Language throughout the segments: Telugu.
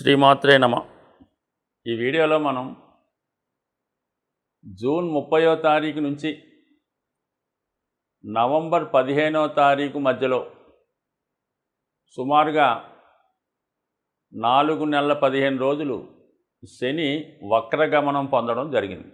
శ్రీమాత్రే నమ. ఈ వీడియోలో మనం జూన్ 30వ తారీఖు నుంచి నవంబర్ 15వ తారీఖు మధ్యలో సుమారుగా 4 నెలల 15 రోజులు శని వక్రగమనం పొందడం జరిగింది.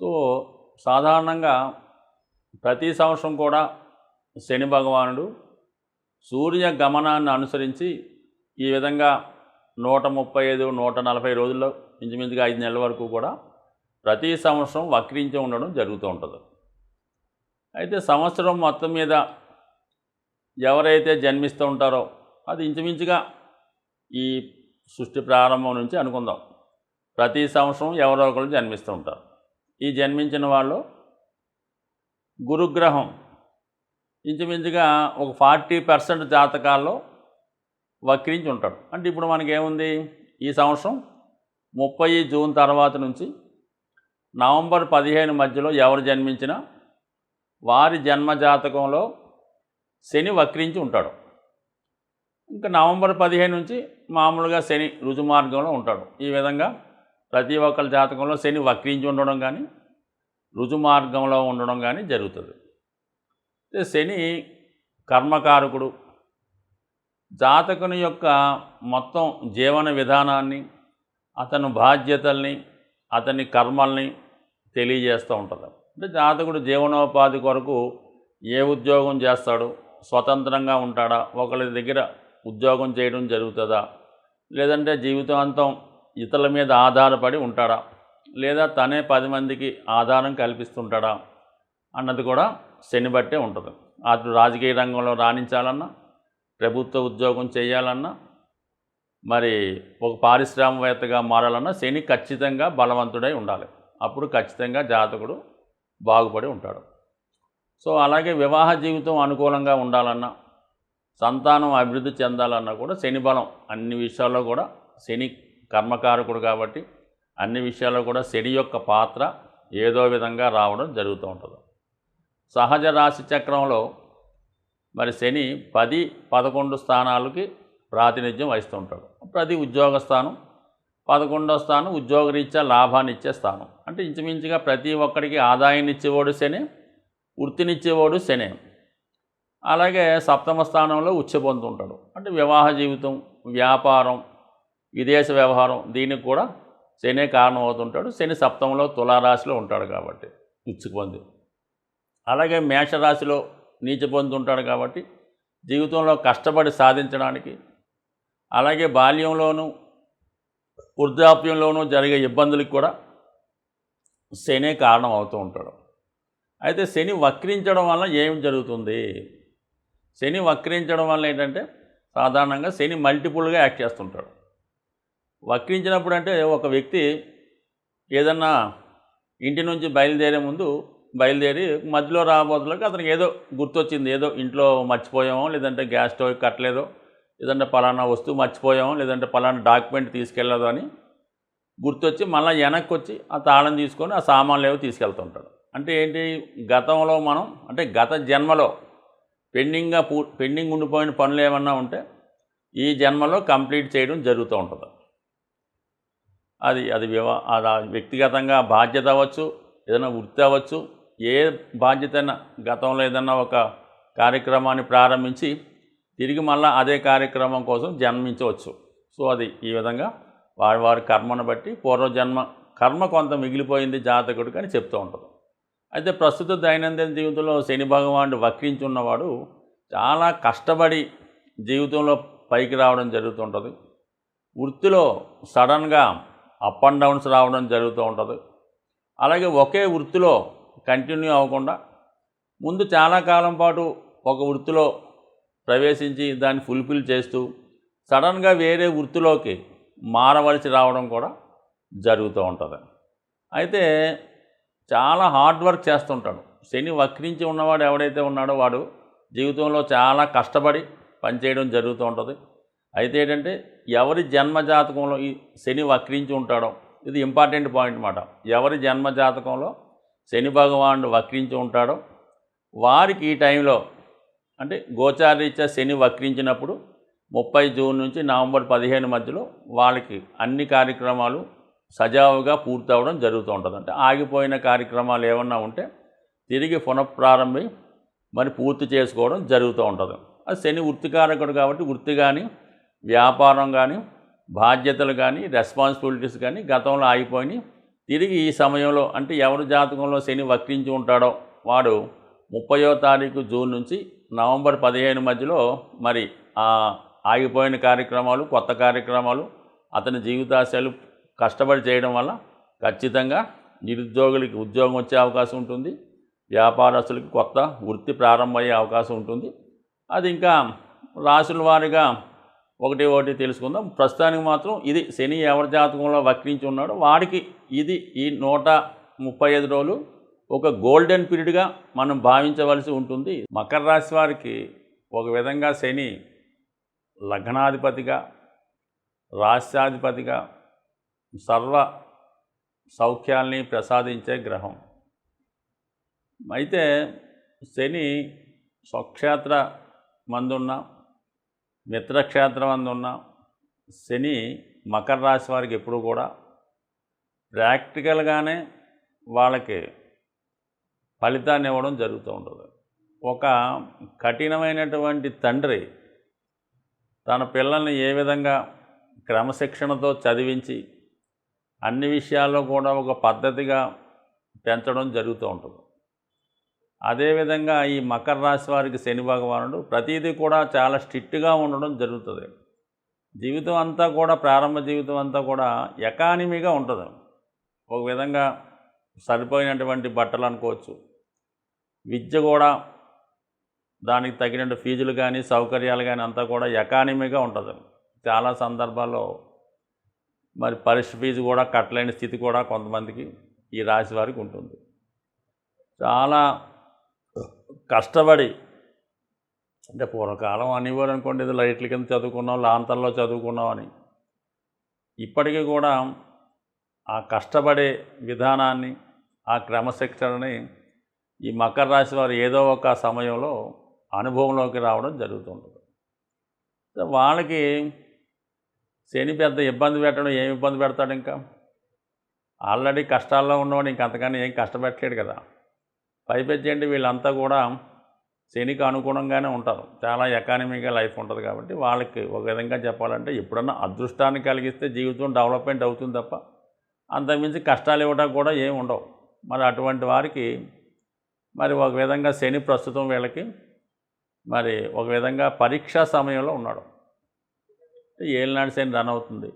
సో సాధారణంగా ప్రతి సంవత్సరం కూడా శని భగవానుడు సూర్య గమనాన్ని అనుసరించి ఈ విధంగా 135, 140 రోజుల్లో ఇంచుమించుగా 5 నెలల వరకు కూడా ప్రతి సంవత్సరం వక్రించి ఉండడం జరుగుతూ ఉంటుంది. అయితే సంవత్సరం మొత్తం మీద ఎవరైతే జన్మిస్తూ ఉంటారో అది ఇంచుమించుగా ఈ సృష్టి ప్రారంభం నుంచి అనుకుందాం, ప్రతి సంవత్సరం ఎవరో ఒకరు జన్మిస్తూ ఉంటారు. ఈ జన్మించిన వాళ్ళు గురుగ్రహం ఇంచుమించుగా ఒక 40% జాతకాల్లో వక్రించి ఉంటాడు. అంటే ఇప్పుడు మనకేముంది, ఈ సంవత్సరం 30 జూన్ తర్వాత నుంచి నవంబర్ 15 మధ్యలో ఎవరు జన్మించినా వారి జన్మజాతకంలో శని వక్రించి ఉంటాడు. ఇంకా నవంబర్ 15 నుంచి మామూలుగా శని రుజుమార్గంలో ఉంటాడు. ఈ విధంగా ప్రతి ఒక్కరి జాతకంలో శని వక్రించి ఉండడం కానీ రుజుమార్గంలో ఉండడం కానీ జరుగుతుంది. శని కర్మకారకుడు, జాతకుని యొక్క మొత్తం జీవన విధానాన్ని, అతని బాధ్యతల్ని, అతని కర్మల్ని తెలియజేస్తూ ఉంటుంది. అంటే జాతకుడు జీవనోపాధి కొరకు ఏ ఉద్యోగం చేస్తాడు, స్వతంత్రంగా ఉంటాడా, ఒకరి దగ్గర ఉద్యోగం చేయడం జరుగుతుందా, లేదంటే జీవితాంతం ఇతరుల మీద ఆధారపడి ఉంటాడా, లేదా తనే 10 మందికి ఆధారం కల్పిస్తుంటాడా అన్నది కూడా శని బట్టే ఉంటుంది. అటు రాజకీయ రంగంలో రాణించాలన్నా, ప్రభుత్వ ఉద్యోగం చేయాలన్నా, మరి ఒక పారిశ్రామికవేత్తగా మారాలన్నా శని ఖచ్చితంగా బలవంతుడై ఉండాలి. అప్పుడు ఖచ్చితంగా జాతకుడు బాగుపడి ఉంటాడు. సో అలాగే వివాహ జీవితం అనుకూలంగా ఉండాలన్నా, సంతానం అభివృద్ధి చెందాలన్నా కూడా శని బలం అన్ని విషయాల్లో కూడా, శని కర్మకారకుడు కాబట్టి అన్ని విషయాల్లో కూడా శని యొక్క పాత్ర ఏదో విధంగా రావడం జరుగుతూ ఉంటుంది. సహజ రాశి చక్రంలో మరి శని 10, 11 స్థానాలకి ప్రాతినిధ్యం వహిస్తూ ఉంటాడు. ప్రతి ఉద్యోగ స్థానం, 11వ స్థానం ఉద్యోగరీత్యా లాభాన్ని ఇచ్చే స్థానం. అంటే ఇంచుమించుగా ప్రతి ఒక్కరికి ఆదాయాన్ని ఇచ్చేవాడు శని, వృత్తినిచ్చేవాడు శని. అలాగే 7వ స్థానంలో ఉచ్చ పొందుతుంటాడు. అంటే వివాహ జీవితం, వ్యాపారం, విదేశ వ్యవహారం, దీనికి కూడా శనే కారణం అవుతుంటాడు. శని 7వ తులారాశిలో ఉంటాడు కాబట్టి ఉచ్చుకు పొంది. అలాగే మేషరాశిలో నీచ పొందుతుంటాడు కాబట్టి జీవితంలో కష్టపడి సాధించడానికి, అలాగే బాల్యంలోనూ వృద్ధాప్యంలోనూ జరిగే ఇబ్బందులకు కూడా శనే కారణం అవుతూ ఉంటాడు. అయితే శని వక్రించడం వల్ల ఏం జరుగుతుంది? శని వక్రించడం వల్ల ఏంటంటే సాధారణంగా శని మల్టిపుల్గా యాక్ట్ చేస్తుంటాడు. వక్రించినప్పుడు అంటే ఒక వ్యక్తి ఏదన్నా ఇంటి నుంచి బయలుదేరి మధ్యలో రాబోతులకు అతనికి ఏదో గుర్తొచ్చింది, ఏదో ఇంట్లో మర్చిపోయామో, లేదంటే గ్యాస్ స్టవ్ కట్టలేదో, లేదంటే పలానా వస్తువు మర్చిపోయామో, లేదంటే పలానా డాక్యుమెంట్ తీసుకెళ్ళదో అని గుర్తొచ్చి మళ్ళీ వెనక్కి వచ్చి ఆ తాళం తీసుకొని ఆ సామాన్లు ఏవో తీసుకెళ్తుంటాడు. అంటే ఏంటి, గతంలో మనం అంటే గత జన్మలో పెండింగ్ ఉండిపోయిన పనులు ఏమన్నా ఉంటే ఈ జన్మలో కంప్లీట్ చేయడం జరుగుతూ ఉంటుంది. అది వ్యక్తిగతంగా బాధ్యత అవ్వచ్చు, ఏదైనా వృత్తి అవ్వచ్చు, ఏ బాధ్యత అయినా గతంలో ఏదన్నా ఒక కార్యక్రమాన్ని ప్రారంభించి తిరిగి మళ్ళీ అదే కార్యక్రమం కోసం జన్మించవచ్చు. సో అది ఈ విధంగా వారి కర్మను బట్టి పూర్వజన్మ కర్మ కొంత మిగిలిపోయింది జాతకుడికి అని చెప్తూ ఉంటుంది. అయితే ప్రస్తుత దైనందిన జీవితంలో శని భగవానుడు వక్రించి ఉన్నవాడు చాలా కష్టపడి జీవితంలో పైకి రావడం జరుగుతుంటుంది. వృత్తిలో సడన్గా అప్ అండ్ డౌన్స్ రావడం జరుగుతూ ఉంటుంది. అలాగే ఒకే వృత్తిలో కంటిన్యూ అవ్వకుండా ముందు చాలా కాలం పాటు ఒక వృత్తిలో ప్రవేశించి దాన్ని ఫుల్ఫిల్ చేస్తూ సడన్గా వేరే వృత్తిలోకి మారవలసి రావడం కూడా జరుగుతూ ఉంటుంది. అయితే చాలా హార్డ్ వర్క్ చేస్తుంటాడు. శని వక్రించి ఉన్నవాడు ఎవడైతే ఉన్నాడో వాడు జీవితంలో చాలా కష్టపడి పనిచేయడం జరుగుతూ ఉంటుంది. అయితే ఏంటంటే ఎవరి జన్మజాతకంలో ఈ శని వక్రించి ఉంటాడో, ఇది ఇంపార్టెంట్ పాయింట్ అన్నమాట, ఎవరి జన్మజాతకంలో శని భగవానుడు వక్రించి ఉంటాడో వారికి ఈ టైంలో అంటే గోచారరీత్యా శని వక్రించినప్పుడు 30 జూన్ నుంచి నవంబర్ 15 మధ్యలో వాళ్ళకి అన్ని కార్యక్రమాలు సజావుగా పూర్తవడం జరుగుతూ ఉంటుంది. అంటే ఆగిపోయిన కార్యక్రమాలు ఏమన్నా ఉంటే తిరిగి పునఃప్రారంభి మరి పూర్తి చేసుకోవడం జరుగుతూ ఉంటుంది. అది శని వృత్తికారకుడు కాబట్టి వృత్తి కానీ, వ్యాపారం కానీ, బాధ్యతలు కానీ, రెస్పాన్సిబిలిటీస్ కానీ గతంలో ఆగిపోయినాయి. తిరిగి ఈ సమయంలో అంటే ఎవరి జాతకంలో శని వక్రించి ఉంటాడో వాడు 30వ తారీఖు జూన్ నుంచి నవంబర్ 15 మధ్యలో మరి ఆగిపోయిన కార్యక్రమాలు, కొత్త కార్యక్రమాలు, అతని జీవితాశయాలు కష్టపడి చేయడం వల్ల ఖచ్చితంగా నిరుద్యోగులకి ఉద్యోగం వచ్చే అవకాశం ఉంటుంది. వ్యాపారస్తులకి కొత్త వృత్తి ప్రారంభమయ్యే అవకాశం ఉంటుంది. అది ఇంకా రాశుల వారీగా ఒకటి తెలుసుకుందాం. ప్రస్తుతానికి మాత్రం ఇది శని ఎవరి జాతకంలో వక్రించి ఉన్నాడో వాడికి ఇది ఈ 135 రోజులు ఒక గోల్డెన్ పీరియడ్గా మనం భావించవలసి ఉంటుంది. మకర రాశి వారికి ఒక విధంగా శని లగ్నాధిపతిగా, రాష్ట్రాధిపతిగా సర్వ సౌఖ్యాల్ని ప్రసాదించే గ్రహం. అయితే శని స్వక్షేత్ర మందున్న, మిత్రక్షేత్రం అందున్న శని మకర రాశి వారికి ఎప్పుడు కూడా ప్రాక్టికల్గానే వాళ్ళకి ఫలితాన్ని ఇవ్వడం జరుగుతూ ఉంటుంది. ఒక కఠినమైనటువంటి తండ్రి తన పిల్లల్ని ఏ విధంగా క్రమశిక్షణతో చదివించి అన్ని విషయాల్లో కూడా ఒక పద్ధతిగా పెంచడం జరుగుతూ ఉంటుంది. అదేవిధంగా ఈ మకర రాశి వారికి శని భగవానుడు ప్రతిదీ కూడా చాలా స్ట్రిక్ట్గా ఉండడం జరుగుతుంది. జీవితం అంతా కూడా ప్రారంభ జీవితం అంతా కూడా ఎకానమీగా ఉంటుంది. ఒక విధంగా సరిపోయినటువంటి బట్టలు అనుకోవచ్చు. విద్య కూడా దానికి తగినట్టు ఫీజులు కానీ, సౌకర్యాలు కానీ అంతా కూడా ఎకానమీగా ఉంటుంది. చాలా సందర్భాల్లో మరి పరీక్ష ఫీజు కూడా కట్టలేని స్థితి కూడా కొంతమందికి ఈ రాశి వారికి ఉంటుంది. చాలా కష్టపడి అంటే పూర్వకాలం అనేవారు అనుకోండి, ఇది లైట్ల కింద చదువుకున్నాం, లాంతల్లో చదువుకున్నాం అని. ఇప్పటికీ కూడా ఆ కష్టపడే విధానాన్ని, ఆ క్రమశిక్షణని ఈ మకర రాశి వారు ఏదో ఒక సమయంలో అనుభవంలోకి రావడం జరుగుతుంటుంది. వాళ్ళకి శని పెద్ద ఇబ్బంది పెట్టడం, ఏమి ఇబ్బంది పెడతాడు? ఇంకా ఆల్రెడీ కష్టాల్లో ఉన్నవాడు ఇంకంతకన్నా ఏం కష్టపెట్టలేడు కదా. పైపెచ్చేయండి వీళ్ళంతా కూడా శనికి అనుగుణంగానే ఉంటారు. చాలా ఎకానమీగా లైఫ్ ఉంటుంది కాబట్టి వాళ్ళకి ఒక విధంగా చెప్పాలంటే ఎప్పుడన్నా అదృష్టాన్ని కలిగిస్తే జీవితం డెవలప్మెంట్ అవుతుంది తప్ప అంతకుమించి కష్టాలు ఇవ్వడం కూడా ఏమి ఉండవు. మరి అటువంటి వారికి మరి ఒక విధంగా శని ప్రస్తుతం వీళ్ళకి మరి ఒక విధంగా పరీక్షా సమయంలో ఉన్నాడు. ఏలినాడు శని రన్ అవుతుంది.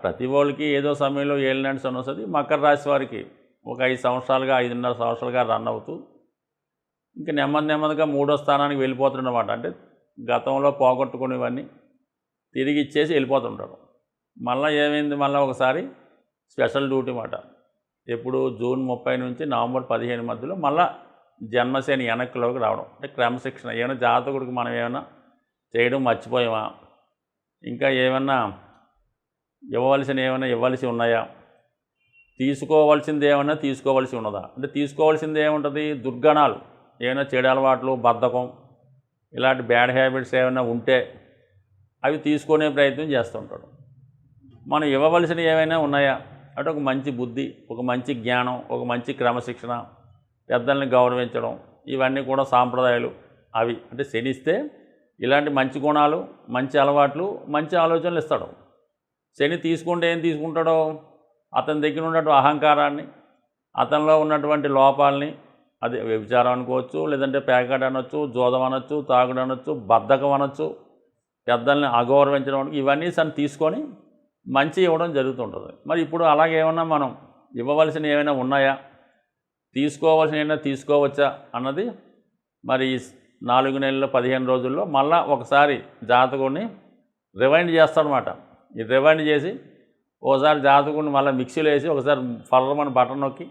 ప్రతి వాళ్ళకి ఏదో సమయంలో ఏలినాడు శని వస్తుంది. మకర రాశి వారికి ఒక 5 సంవత్సరాలుగా 5.5 సంవత్సరాలుగా రన్ అవుతూ ఇంకా నెమ్మదిగా 3వ స్థానానికి వెళ్ళిపోతుండన్నమాట. అంటే గతంలో పోగొట్టుకునేవన్నీ తిరిగి ఇచ్చేసి వెళ్ళిపోతుంటాడు. మళ్ళీ ఏమైంది, మళ్ళీ ఒకసారి స్పెషల్ డ్యూటీ మాట. ఎప్పుడు జూన్ 30 నుంచి నవంబర్ 15 మధ్యలో మళ్ళీ జన్మశని వెనక్కిలోకి రావడం. అంటే క్రమశిక్షణ ఏమైనా జాతకుడికి మనం ఏమైనా చేయడం మర్చిపోయామా, ఇంకా ఏమన్నా ఇవ్వవలసి ఉన్నాయా, తీసుకోవాల్సింది ఏమన్నా తీసుకోవాల్సి ఉన్నదా? అంటే తీసుకోవాల్సింది ఏముంటుంది? దుర్గణాలు ఏమైనా చెడు అలవాట్లు, బద్ధకం, ఇలాంటి బ్యాడ్ హ్యాబిట్స్ ఏమైనా ఉంటే అవి తీసుకునే ప్రయత్నం చేస్తుంటాడు. మనం ఇవ్వవలసినవి ఏమైనా ఉన్నాయా అంటే ఒక మంచి బుద్ధి, ఒక మంచి జ్ఞానం, ఒక మంచి క్రమశిక్షణ, పెద్దల్ని గౌరవించడం, ఇవన్నీ కూడా సాంప్రదాయాలు. అవి అంటే శనిస్తే ఇలాంటి మంచి గుణాలు, మంచి అలవాట్లు, మంచి ఆలోచనలు ఇస్తాడు. శని తీసుకుంటే ఏం తీసుకుంటాడో అతని దగ్గర ఉన్నటువంటి అహంకారాన్ని, అతనిలో ఉన్నటువంటి లోపాలని, అది వ్యభిచారం అనుకోవచ్చు, లేదంటే పేకాట అనొచ్చు, జోదం అనొచ్చు, తాగుడు అనొచ్చు, బద్ధకం అనొచ్చు, పెద్దల్ని అగౌరవించడం, ఇవన్నీ తీసుకొని మంచి ఇవ్వడం జరుగుతుంటుంది. మరి ఇప్పుడు అలాగే ఏమన్నా మనం ఇవ్వవలసినవి ఏమైనా ఉన్నాయా, తీసుకోవాల్సిన ఏమైనా తీసుకోవచ్చా అన్నది మరి 4 నెలల 15 రోజుల్లో మళ్ళీ ఒకసారి జాతకుడిని రివైండ్ చేస్తాడనమాట. ఈ రివైండ్ చేసి ఒకసారి జాతకుడిని మళ్ళీ మిక్సీలో వేసి ఒకసారి ఫర్రమని బటన్ నొక్కి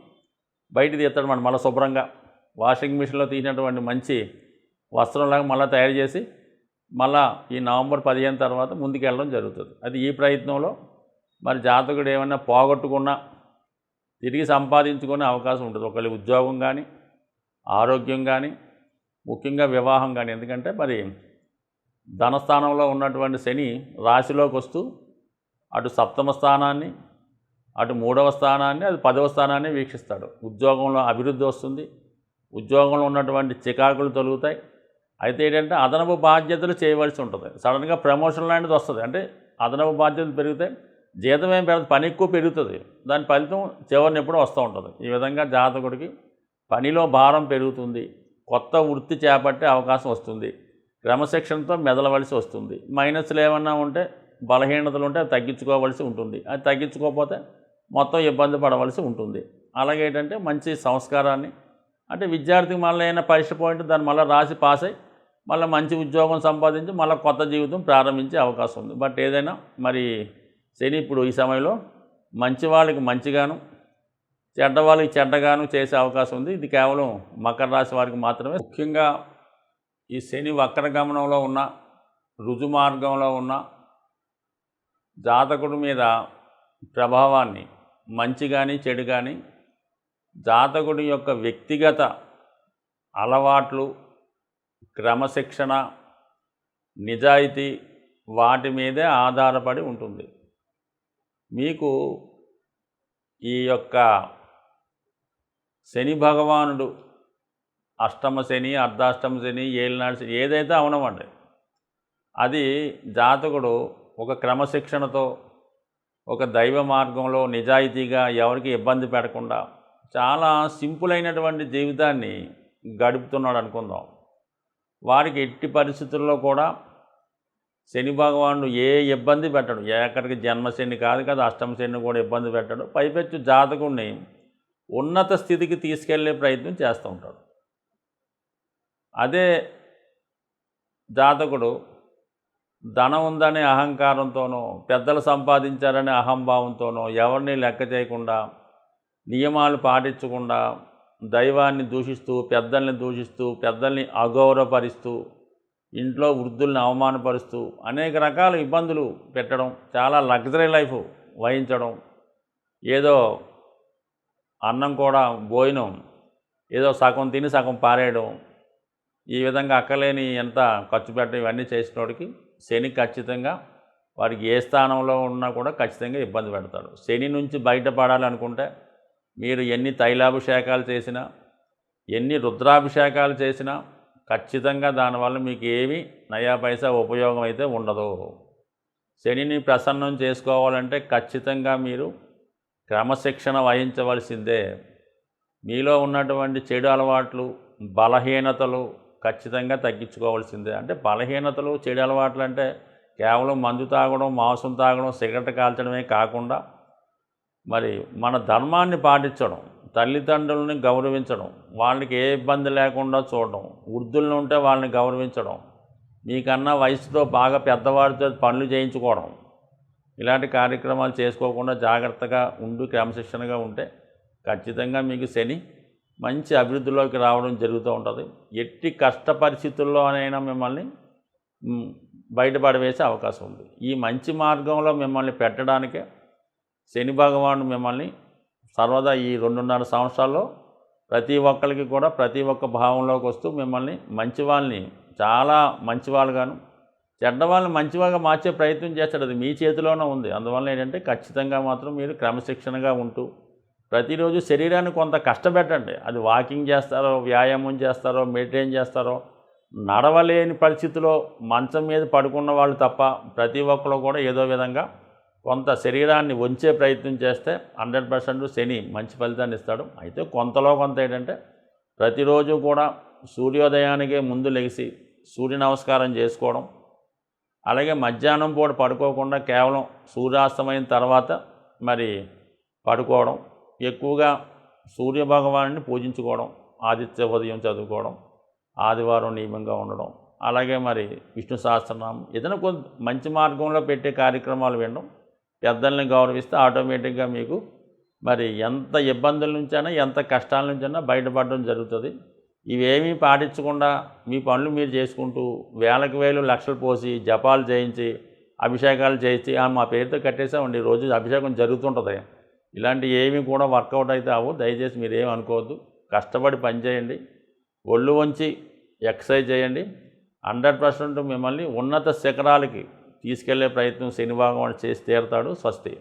బయట తీస్తాడనమాట. మళ్ళీ శుభ్రంగా వాషింగ్ మిషన్లో తీసినటువంటి మంచి వస్త్రంలాగా మళ్ళీ తయారు చేసి మళ్ళా ఈ నవంబర్ 15 తర్వాత ముందుకెళ్ళడం జరుగుతుంది. అది ఈ ప్రయత్నంలో మరి జాతకుడు ఏమన్నా పోగొట్టుకున్నా తిరిగి సంపాదించుకునే అవకాశం ఉంటుంది. ఒకవేళ ఉద్యోగం కానీ, ఆరోగ్యం కానీ, ముఖ్యంగా వివాహం కానీ. ఎందుకంటే మరి ధనస్థానంలో ఉన్నటువంటి శని రాశిలోకి వస్తూ అటు సప్తమ స్థానాన్ని, అటు 3వ స్థానాన్ని, అది 10వ స్థానాన్ని వీక్షిస్తాడు. ఉద్యోగంలో అభివృద్ధి వస్తుంది, ఉద్యోగంలో ఉన్నటువంటి చికాకులు తొలుగుతాయి. అయితే ఏంటంటే అదనపు బాధ్యతలు చేయవలసి ఉంటుంది. సడన్గా ప్రమోషన్ లాంటిది వస్తుంది. అంటే అదనపు బాధ్యతలు పెరుగుతాయి, జీతం ఏం పెరగదు, పని ఎక్కువ పెరుగుతుంది, దాని ఫలితం చివరిని ఎప్పుడూ వస్తూ ఉంటుంది. ఈ విధంగా జాతకుడికి పనిలో భారం పెరుగుతుంది, కొత్త వృత్తి చేపట్టే అవకాశం వస్తుంది, క్రమశిక్షణతో మెదలవలసి వస్తుంది. మైనస్లు ఏమన్నా ఉంటే, బలహీనతలు ఉంటే తగ్గించుకోవలసి ఉంటుంది. అది తగ్గించుకోకపోతే మొత్తం ఇబ్బంది పడవలసి ఉంటుంది. అలాగే ఏంటంటే మంచి సంస్కారాన్ని, అంటే విద్యార్థికి మళ్ళీ అయినా పరీక్ష పాయింట్ దాన్ని మళ్ళీ రాసి పాస్ అయ్యి మళ్ళీ మంచి ఉద్యోగం సంపాదించి మళ్ళీ కొత్త జీవితం ప్రారంభించే అవకాశం ఉంది. బట్ ఏదైనా మరి శని ఇప్పుడు ఈ సమయంలో మంచి వాళ్ళకి మంచిగాను, చెడ్డవాళ్ళకి చెడ్డగాను చేసే అవకాశం ఉంది. ఇది కేవలం మకర రాశి వారికి మాత్రమే. ముఖ్యంగా ఈ శని వక్రగమనంలో ఉన్న, రుజు మార్గంలో ఉన్న జాతకుడి మీద ప్రభావాన్ని మంచి కానీ చెడు కానీ జాతకుడి యొక్క వ్యక్తిగత అలవాట్లు, క్రమశిక్షణ, నిజాయితీ వాటి మీదే ఆధారపడి ఉంటుంది. మీకు ఈ యొక్క శని భగవానుడు అష్టమ శని, అర్ధాష్టమ శని, ఏలినాడు శని ఏదైతే అవనమండి, అది జాతకుడు ఒక క్రమశిక్షణతో, ఒక దైవ మార్గంలో నిజాయితీగా ఎవరికి ఇబ్బంది పెట్టకుండా చాలా సింపుల్ అయినటువంటి జీవితాన్ని గడుపుతున్నాడు అనుకుందాం. వారికి ఎట్టి పరిస్థితుల్లో కూడా శని భగవానుడు ఏ ఇబ్బంది పెట్టడు. ఎక్కడికి జన్మశని కాదు కదా, అష్టమ శని కూడా ఇబ్బంది పెట్టడు. పైపెచ్చు జాతకుడిని ఉన్నత స్థితికి తీసుకెళ్లే ప్రయత్నం చేస్తూ ఉంటాడు. అదే జాతకుడు ధనం ఉందనే అహంకారంతోనో, పెద్దలు సంపాదించారనే అహంభావంతోనో, ఎవరిని లెక్క చేయకుండా, నియమాలు పాటించకుండా, దైవాన్ని దూషిస్తూ, పెద్దల్ని దూషిస్తూ, పెద్దల్ని అగౌరవపరుస్తూ, ఇంట్లో వృద్ధుల్ని అవమానపరుస్తూ అనేక రకాల ఇబ్బందులు పెట్టడం, చాలా లగ్జరీ లైఫ్ వహించడం, ఏదో అన్నం కూడా భోజనం ఏదో సగం తిని సగం పారేయడం, ఈ విధంగా అక్కలేని ఎంత ఖర్చు పెట్టడం, ఇవన్నీ చేసినోడికి శని ఖచ్చితంగా వారికి ఏ స్థానంలో ఉన్నా కూడా ఖచ్చితంగా ఇబ్బంది పెడతాడు. శని నుంచి బయటపడాలనుకుంటే మీరు ఎన్ని తైలాభిషేకాలు చేసినా, ఎన్ని రుద్రాభిషేకాలు చేసినా ఖచ్చితంగా దానివల్ల మీకు ఏమీ నయా పైసా ఉపయోగం అయితే ఉండదు. శనిని ప్రసన్నం చేసుకోవాలంటే ఖచ్చితంగా మీరు క్రమశిక్షణ వహించవలసిందే. మీలో ఉన్నటువంటి చెడు అలవాట్లు, బలహీనతలు ఖచ్చితంగా తగ్గించుకోవాల్సిందే. అంటే బలహీనతలు, చెడు అలవాట్లు అంటే కేవలం మందు తాగడం, మాంసం తాగడం, సిగరెట్ కాల్చడమే కాకుండా మరి మన ధర్మాన్ని పాటించడం, తల్లిదండ్రులని గౌరవించడం, వాళ్ళకి ఏ ఇబ్బంది లేకుండా చూడడం, వృద్ధులను ఉంటే వాళ్ళని గౌరవించడం, మీకన్నా వయసుతో బాగా పెద్దవాడితో పనులు చేయించుకోవడం, ఇలాంటి కార్యక్రమాలు చేసుకోకుండా జాగ్రత్తగా ఉండి క్రమశిక్షణగా ఉంటే ఖచ్చితంగా మీకు శని మంచి అభివృద్ధిలోకి రావడం జరుగుతూ ఉంటుంది. ఎట్టి కష్ట పరిస్థితుల్లోనైనా మిమ్మల్ని బయటపడవేసే అవకాశం ఉంది. ఈ మంచి మార్గంలో మిమ్మల్ని పెట్టడానికే శని భగవానుడు మిమ్మల్ని సర్వదా ఈ 2.5 సంవత్సరాల్లో ప్రతి ఒక్కరికి కూడా ప్రతి ఒక్క భావంలోకి వస్తూ మిమ్మల్ని మంచి వాళ్ళని చాలా మంచివాళ్ళుగాను, చెడ్డవాళ్ళని మంచివాళ్ళగా మార్చే ప్రయత్నం చేస్తాడు. అది మీ చేతిలోనే ఉంది. అందువల్ల ఏంటంటే ఖచ్చితంగా మాత్రం మీరు క్రమశిక్షణగా ఉంటూ ప్రతిరోజు శరీరాన్ని కొంత కష్టపెట్టండి. అది వాకింగ్ చేస్తారో, వ్యాయామం చేస్తారో, మెడిటేషన్ చేస్తారో, నడవలేని పరిస్థితిలో మంచం మీద పడుకున్న వాళ్ళు తప్ప ప్రతి ఒక్కరు కూడా ఏదో విధంగా కొంత శరీరాన్ని వంచే ప్రయత్నం చేస్తే 100% శని మంచి ఫలితాన్ని ఇస్తాడు. అయితే కొంతలో కొంత ఏంటంటే ప్రతిరోజు కూడా సూర్యోదయానికే ముందు లెగిసి సూర్య నమస్కారం చేసుకోవడం, అలాగే మధ్యాహ్నం పూట పడుకోకుండా కేవలం సూర్యాస్తమైన తర్వాత మరి పడుకోవడం, ఎక్కువగా సూర్యభగవాన్ని పూజించుకోవడం, ఆదిత్య ఉదయం చదువుకోవడం, ఆదివారం నియమంగా ఉండడం, అలాగే మరి విష్ణు సహస్రనామం ఏదైనా కొంత మంచి మార్గంలో పెట్టే కార్యక్రమాలు వినడం, పెద్దల్ని గౌరవిస్తే ఆటోమేటిక్గా మీకు మరి ఎంత ఇబ్బందుల నుంచైనా ఎంత కష్టాల నుంచైనా బయటపడడం జరుగుతుంది. ఇవేమీ పాటించకుండా మీ పనులు మీరు చేసుకుంటూ వేలకు వేలు లక్షలు పోసి జపాలు చేయించి అభిషేకాలు చేయించి మా పేరుతో కట్టేసామండి రోజు అభిషేకం జరుగుతుంటుంది, ఇలాంటి ఏమీ కూడా వర్కౌట్ అయితే అవ్వు. దయచేసి మీరు ఏమి అనుకోవద్దు. కష్టపడి పని చేయండి, ఒళ్ళు వంచి ఎక్సర్సైజ్ చేయండి, 100% మిమ్మల్ని ఉన్నత శిఖరాలకి తీసుకెళ్లే ప్రయత్నం శని భగవానుడు చేసి తీరుతాడు. స్వస్తి.